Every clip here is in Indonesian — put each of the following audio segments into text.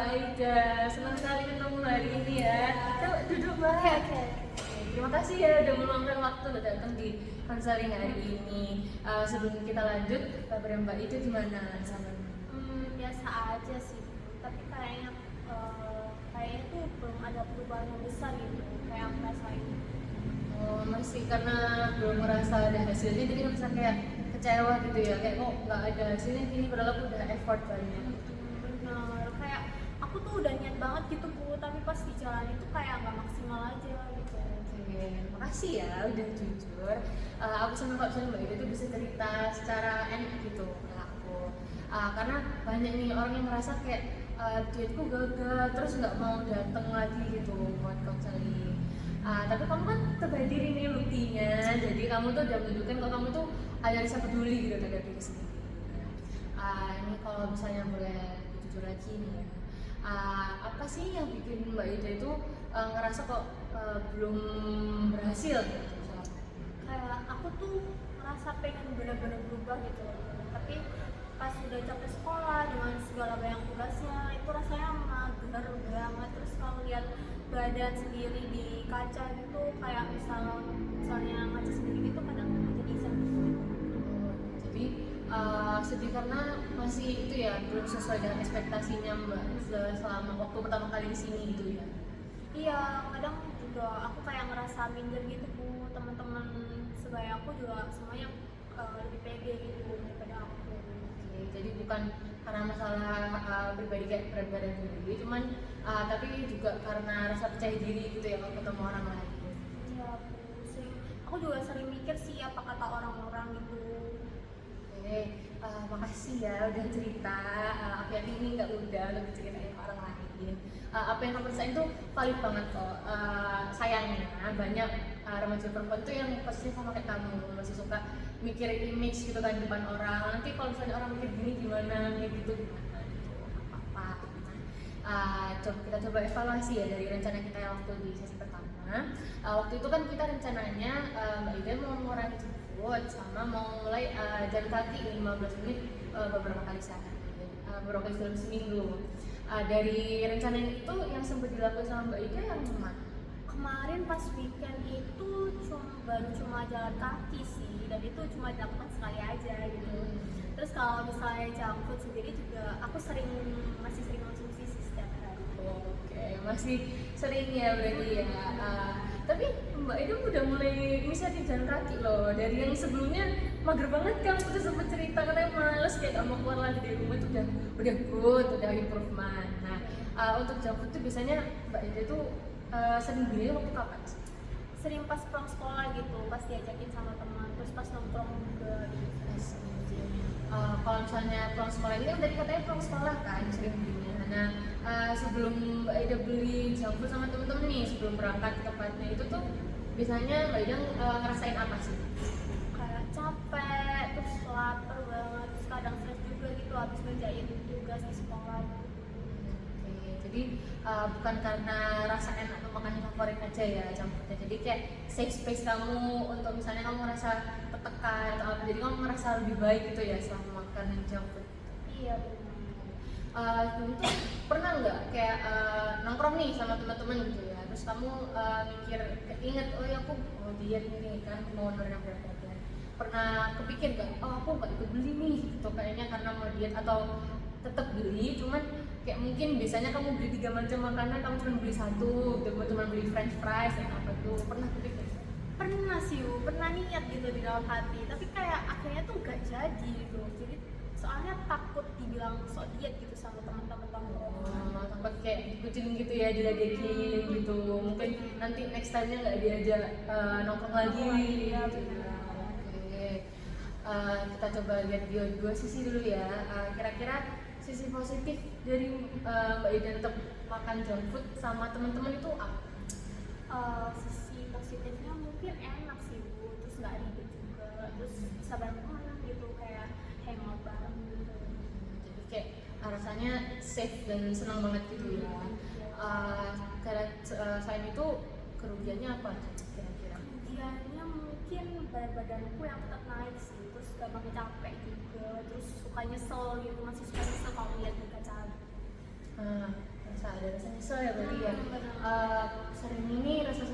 Mbak Aida, senang sekali ketemu hari ini ya. Coba duduk Mbak. Oke. Terima kasih ya udah meluangkan waktu udah datang di konseling hari ini. Sebelum kita lanjut, kabar Mbak Aida gimana sama? Biasa aja sih, tapi kayaknya tuh belum ada perubahan yang besar gitu, kayak aku rasain. Oh, masih karena belum merasa ada hasilnya, jadi nggak bisa kayak kecewa gitu ya, kayak kok nggak ada hasilnya gini, padahal aku udah effort banyak. Bener, kayak aku tuh udah niat banget gitu Bu, tapi pas di jalan itu kayak nggak maksimal aja gitu. Oke, makasih ya udah jujur. Aku senang kalau misalnya Mbak Ida tuh bisa cerita secara enak gitu ke aku. Karena banyak nih orang yang merasa kayak dietku gagal, terus nggak mau datang lagi gitu buat konseling. Tapi kamu kan terhadir ini buktinya, jadi kamu tuh udah menunjukkan kalau kamu tuh ada rasa peduli gitu terhadap diri sendiri. Ini kalau misalnya boleh jujur lagi nih ya, apa sih yang bikin Mbak Ida itu ngerasa kok belum berhasil gitu misalnya? Kayak aku tuh ngerasa pengen bener-bener berubah gitu, tapi pas udah capek sekolah dengan segala banyak tugasnya itu rasanya mager banget. Terus kalau lihat badan sendiri di kaca gitu, kayak misalnya ngaca sendiri gitu, kadang jadi sedih. Jadi sedih karena masih itu ya belum sesuai dengan ekspektasinya Mbak selama waktu pertama kali di sini gitu ya. Iya, kadang juga aku kayak ngerasa minder gitu Bu. Teman-teman sebaya aku juga semuanya lebih pede gitu daripada aku. Oke, jadi bukan karena masalah pribadi kayak berat badan sendiri, cuman tapi juga karena rasa percaya diri gitu ya kalau ketemu orang lain. Iya, aku juga sering mikir sih apa kata orang-orang gitu. Oke, makasih ya udah cerita. Aku yakin ini nggak mudah untuk diceritain ke orang lain. Apa yang kamu rasain tuh valid banget kok. Sayangnya banyak remaja perempuan tuh yang posisi sama kayak kamu, masih suka mikir image gitu kan di depan orang. Nanti kalau misalnya orang mikir gini gimana, kayak gitu gimana gitu, nggak apa-apa. Kita coba evaluasi ya dari rencana kita yang waktu di sesi pertama. Waktu itu kan kita rencananya Mbak Ida mau mengurangi jemput sama mau mulai jalan kaki 15 menit beberapa kali sehari, beberapa kali dalam seminggu. Dari rencana itu yang sempat dilakukan sama Mbak Ida yang mana? Kemarin pas weekend itu baru cuma jalan kaki sih, dan itu cuma dilakukan sekali aja gitu. Terus kalau misalnya junk food sendiri juga aku masih sering konsumsi sih setiap hari. Oke, masih sering ya berarti ya. Tapi Mbak Ida udah mulai inisiatif jalan kaki loh. Dari yang sebelumnya mager banget kan, aku tuh sempat cerita katanya males kayak gak mau keluar lagi dari rumah itu udah good, udah improvement. Nah, untuk junk food tuh biasanya Mbak Ida tuh sering beli waktu kapan sih? Sering pas pulang sekolah gitu, pas diajakin sama teman, terus pas nongkrong juga gitu. Kalau misalnya pulang sekolah ini kan tadi katanya pulang sekolah kan sering belinya. Nah, sebelum Mbak Ida beli junk food sama temen-temen nih sebelum berangkat ke tempatnya itu tuh biasanya Mbak Ida ngerasain apa sih? Kayak capek, terus lapar banget, terus kadang stres juga gitu habis ngerjain tugas di sekolah. Oke, jadi bukan karena rasa enak atau makanan favorit aja ya junk foodnya. Jadi kayak safe space kamu untuk misalnya kamu merasa tertekan atau apa, jadi kamu merasa lebih baik gitu ya setelah makan junk food. Iya benar. Dulu tuh pernah nggak kayak nongkrong nih sama teman-teman gitu ya, terus kamu mikir inget oh ya aku mau diet nih kan mau nurunin berat badan, pernah kepikir nggak oh aku nggak ikut beli nih gitu kayaknya karena mau diet, atau tetap beli cuman kayak mungkin biasanya kamu beli 3 macam makanan kamu cuma beli satu gitu, cuma beli french fries dan apa tuh, pernah kepikir? Pernah sih, pernah niat gitu di dalam hati, tapi kayak akhirnya tuh gak jadi gitu. Jadi soalnya takut dibilang sok diet gitu sama teman-teman tongkrongan. Takut kayak dikucilin gitu ya, diledekin gitu, mungkin nanti next time-nya nggak diajak nongkrong lagi Iya, gitu benar. ya. Oke. Kita coba lihat dua sisi dulu ya. Kira-kira sisi positif dari Mbak Ida tetap makan junk food sama teman-teman itu apa? Sisi positifnya mungkin enak sih Bu, terus nggak ribet juga, terus bisa bareng teman gitu, kayak hangout bareng gitu. Jadi kayak rasanya safe dan senang banget gitu ya. Selain itu kerugiannya apa kira-kira? Kemudiannya mungkin berat badanku yang tetap naik sih, terus gampang capek juga, terus suka nyesel gitu, masih suka nyesel kalau lihat di kaca. Rasa ada rasa nyesel ya berarti ya. Sering ini rasa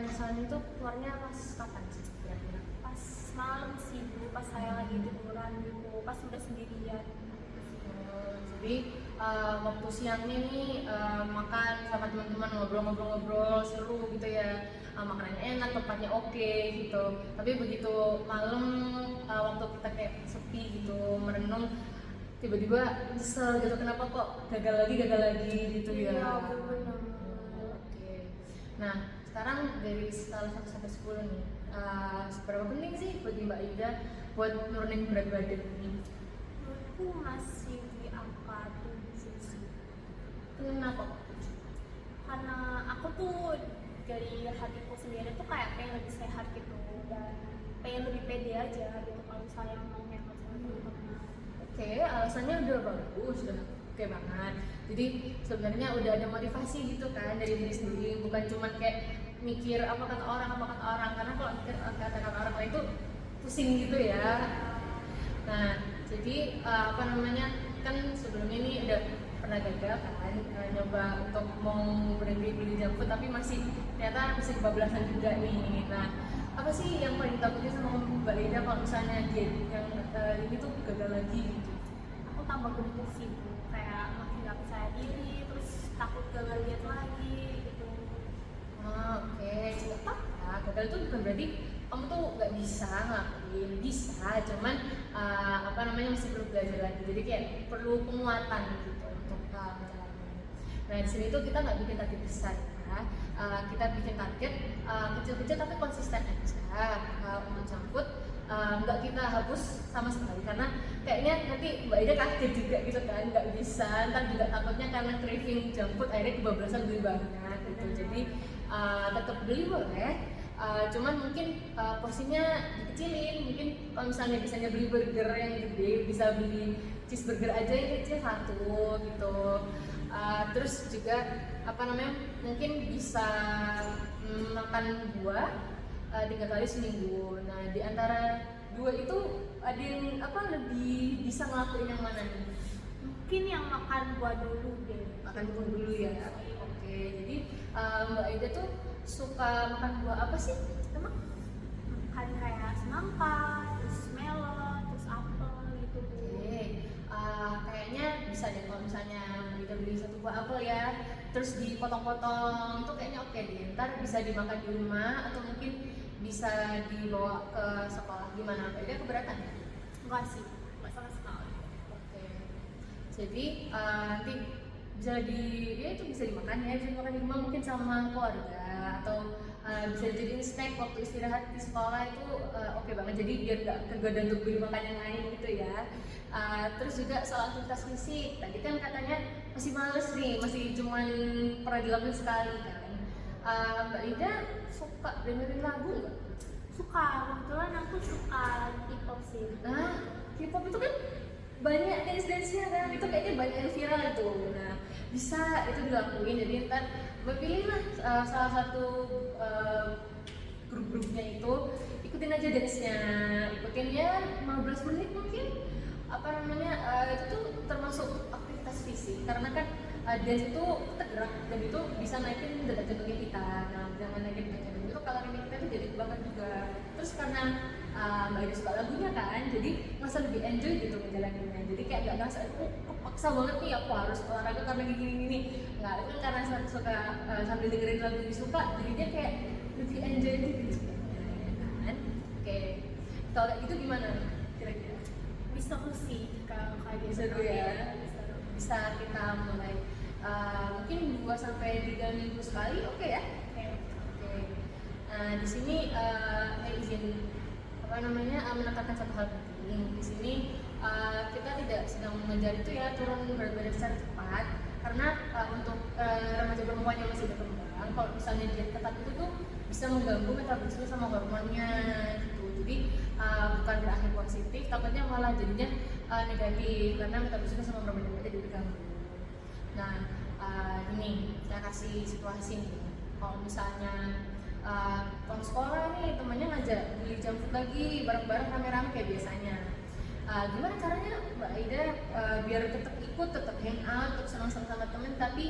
nyeselnya itu keluarnya pas kapan sih kira-kira? Pas malam sih Bu, pas saya lagi tiduran gitu, pas udah sendirian. Jadi waktu siangnya nih makan sama teman-teman ngobrol-ngobrol seru gitu ya, makanannya enak, tempatnya oke gitu. Tapi begitu malam waktu kita kayak sepi gitu merenung, tiba-tiba nyesel gitu, kenapa kok gagal lagi gitu ya. Iya benar. Oke. Nah sekarang dari skala 1 sampai 10 nih, seberapa penting sih bagi Mbak Ida buat nurunin berat badan ini? Menurutku masih di angka 7 sih. Kenapa? Karena aku tuh dari hatiku sendiri tuh kayak pengen lebih sehat gitu dan pengen lebih pede aja gitu kalau misalnya mau hemat sama teman-teman. Oke, alasannya udah bagus, udah oke banget. Jadi sebenarnya udah ada motivasi gitu kan dari diri sendiri, bukan cuma kayak mikir apa kata orang, karena kalau mikir kata orang lain itu pusing gitu ya. Nah, jadi apa namanya, kan sebelumnya ini udah pernah gagal kan, nyoba untuk mau berhenti beli junk food tapi ternyata masih kebablasan juga nih. Nah, apa sih yang paling takutnya sama Mbak Ida kalau misalnya diet yang ini tuh gagal lagi gitu? Aku tambah gemuk sih Bu, kayak makin gak percaya diri, terus takut gagal diet lagi gitu. Oke, nggak apa-apa. Gagal itu bukan berarti kamu tuh nggak bisa ngelakuin, bisa, cuman apa namanya masih perlu belajar lagi. Jadi kayak perlu penguatan gitu untuk menjalani. Nah di sini tuh kita nggak bikin target besar ya, kita bikin target kecil-kecil tapi konsisten aja. Untuk junk food nggak kita hapus sama sekali karena kayaknya nanti Mbak Ida kaget juga gitu kan, nggak bisa, ntar juga takutnya karena craving junk food akhirnya kebablasan beli banyak gitu. Jadi tetap beli boleh, cuman mungkin porsinya dikecilin. Mungkin kalau misalnya bisanya beli burger yang gede, bisa beli cheeseburger aja yang kecil satu gitu. Terus juga apa namanya, mungkin bisa makan buah 3 kali seminggu. Nah di antara dua itu ada yang lebih bisa ngelakuin yang mana nih? Mungkin yang makan buah dulu deh. Makan buah dulu ya. Oke, jadi Mbak Ida tuh suka makan buah apa sih emang? Makan kayak semangka, terus melon, terus apel gitu Bu. Oke, kayaknya bisa deh kalau misalnya Mbak Ida beli 1 buah apel ya, terus dipotong-potong tuh kayaknya oke deh. Ntar bisa dimakan di rumah atau mungkin bisa dibawa ke sekolah. Gimana Mbak Ida, keberatan ya? Enggak sih, enggak sama sekali. Oke, jadi nanti bisa dimakan ya, bisa dimakan di rumah mungkin sama keluarga, atau bisa dijadiin snack waktu istirahat di sekolah itu oke banget. Jadi biar nggak kegoda untuk beli makan yang lain gitu ya. Terus juga soal aktivitas fisik, tadi kan katanya masih males nih, masih cuman pernah dilakukan sekali kan. Mbak Ida suka dengerin lagu nggak? Suka, kebetulan aku suka K-pop sih. Nah, K-pop itu kan banyak dance-dance-nya kan, itu kayaknya banyak yang viral itu. Nah, bisa itu dilakuin, jadi ntar pilih lah salah satu grup-grupnya itu, ikutin aja dance-nya, ikutin ya 15 menit mungkin. Apa namanya, itu tuh termasuk aktivitas fisik, karena kan dance itu kita gerak dan itu bisa naikin detak jantungnya kita. Nah, dengan naikin detak jantung itu kalorinya kita tuh jadi banget juga. Terus karena Mbak Ida suka lagunya kan, jadi ngerasa lebih enjoy gitu ngejalaninnya. Jadi kayak gak ngerasa kepaksa banget nih aku harus olahraga karena gini. Nggak, itu kan karena suka sambil dengerin lagu yang suka, jadinya kayak lebih enjoy gitu kan. Oke, kalau kayak gitu gimana kira-kira? Bisa sih kalau kayak gitu. Seru ya, bisa kita mulai mungkin 2 sampai 3 minggu sekali, oke ya? Oke. Nah di sini izin menekankan satu hal penting. Di sini kita tidak sedang mengejar itu ya turun berat badan secara cepat, karena untuk remaja perempuan yang masih berkembang, kalau misalnya diet ketat itu tuh bisa mengganggu metabolisme sama hormonnya gitu. Jadi bukan berakhir positif, takutnya malah jadinya negatif karena metabolisme sama hormonnya kita jadi terganggu. Nah ini saya kasih situasi nih, kalau misalnya pulang sekolah nih temannya ngajak beli junk food lagi bareng-bareng rame-rame kayak biasanya, gimana caranya Mbak Ida biar tetap ikut ikut, tetap hangout, tetap senang-senang sama temen, tapi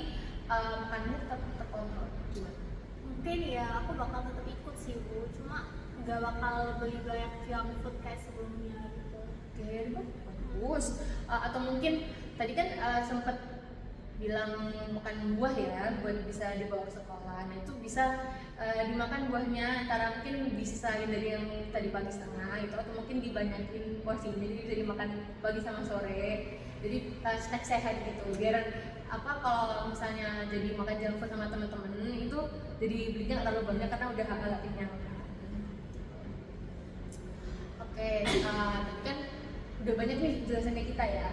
makanannya tetap terkontrol. Gimana? Mungkin ya aku bakal tetap ikut sih Bu, cuma nggak bakal beli banyak junk food kayak sebelumnya gitu. Oke, bagus. Atau mungkin tadi kan sempat bilang makan buah ya buat bisa dibawa ke sekolah. Nah itu bisa dimakan buahnya antara mungkin dipisahin dari yang tadi pagi setengah itu, atau mungkin dibanyakin porsinya jadi bisa dimakan pagi sama sore. Jadi snack sehat gitu. Biar apa kalau misalnya jadi makan junk food sama temen-temen itu jadi belinya nggak terlalu banyak karena udah agak kenyang. Oke, tadi kan udah banyak nih jelasannya kita ya.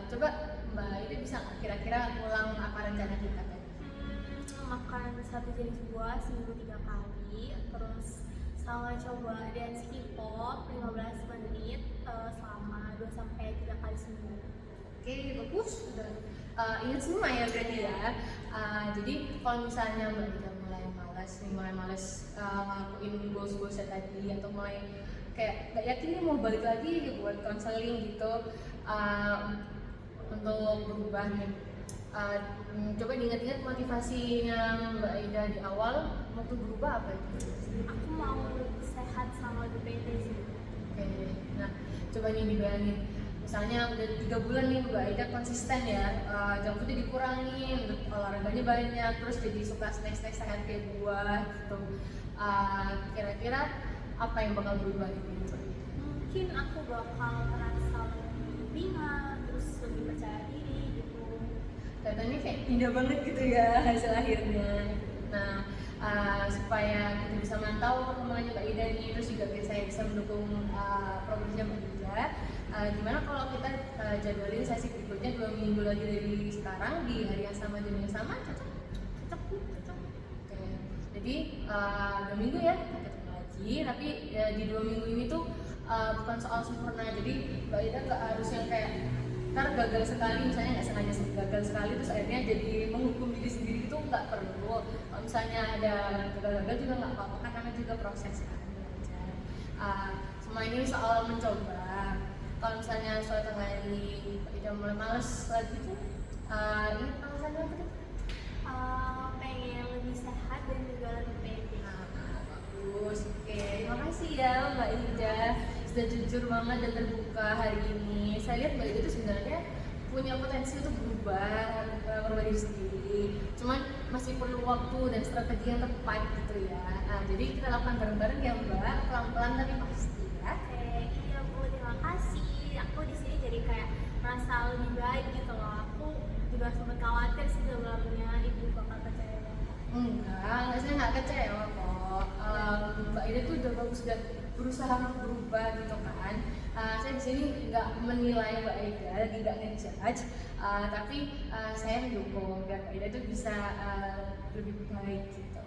Coba Mbak Ida bisa nggak kira-kira ulang apa rencana kita tadi? Makan satu jenis buah seminggu 3 kali, terus sama coba dance K-pop 15 menit selama 2 sampai 3 kali seminggu. Oke, bagus. Udah ingat semua ya berarti ya. Jadi kalau misalnya Mbak Ida mulai malas ngelakuin goals-goalsnya tadi, atau mulai kayak nggak yakin nih mau balik lagi buat konseling gitu, untuk berubah nih, coba diingat-ingat motivasinya Mbak Ida di awal waktu berubah apa itu? Aku mau lebih sehat sama lebih pede sih. Oke, nah coba nih dibayangin, misalnya udah 3 bulan nih Mbak Ida konsisten ya, junk foodnya dikurangin, olahraganya banyak, terus jadi suka snack-snack sehat kayak buah gitu. Kira-kira apa yang bakal berubah gitu? Mungkin aku bakal merasa lebih ringan, terus lebih percaya diri gitu. Kelihatannya kayak indah banget gitu ya hasil akhirnya. Nah, supaya kita bisa mantau perkembangannya Mbak Ida nih, terus juga saya bisa mendukung progresnya Mbak Ida. Gimana kalau kita jadwalin sesi berikutnya 2 minggu lagi dari sekarang di hari yang sama, jam yang sama, cocok? Cocok. Oke, jadi 2 minggu ya kita ketemu lagi, tapi di 2 minggu ini tuh bukan soal sempurna, jadi Mbak Ida nggak harus yang kayak ntar gagal sekali, misalnya nggak sengaja gagal sekali terus akhirnya jadi menghukum diri sendiri, itu nggak perlu. Kalau misalnya ada gagal-gagal juga nggak apa-apa, kan namanya juga proses kan, belajar. Semua ini soal mencoba. Kalau misalnya suatu hari Ida mulai males lagi tuh, ini alasannya apa tuh? Pengen lebih sehat dan juga lebih pede. Bagus, oke. Terima kasih ya Mbak Ida, sudah jujur banget dan terbuka hari ini. Saya lihat Mbak Ida itu sebenarnya punya potensi untuk berubah diri sendiri. Cuman masih perlu waktu dan strategi yang tepat gitu ya. Jadi kita lakukan bareng-bareng ya Mbak, pelan-pelan tapi pasti ya. Oke, iya Bu, terima kasih. Aku di sini jadi kayak merasa lebih baik gitu loh. Aku juga sempat khawatir sih sebelumnya Ibu bakal kecewa. Enggak, saya nggak kecewa kok. Mbak Ida tuh udah bagus dan berusaha untuk berubah gitu kan. Saya di sini nggak menilai Mbak Ida, tidak ngejudge, tapi saya mendukung biar Mbak Ida tuh bisa lebih baik gitu.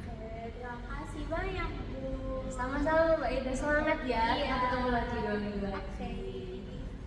Oke, terima kasih banyak Bu. Sama-sama Mbak Ida, semangat ya. Iya. Kita ketemu lagi 2 minggu lagi. Oke.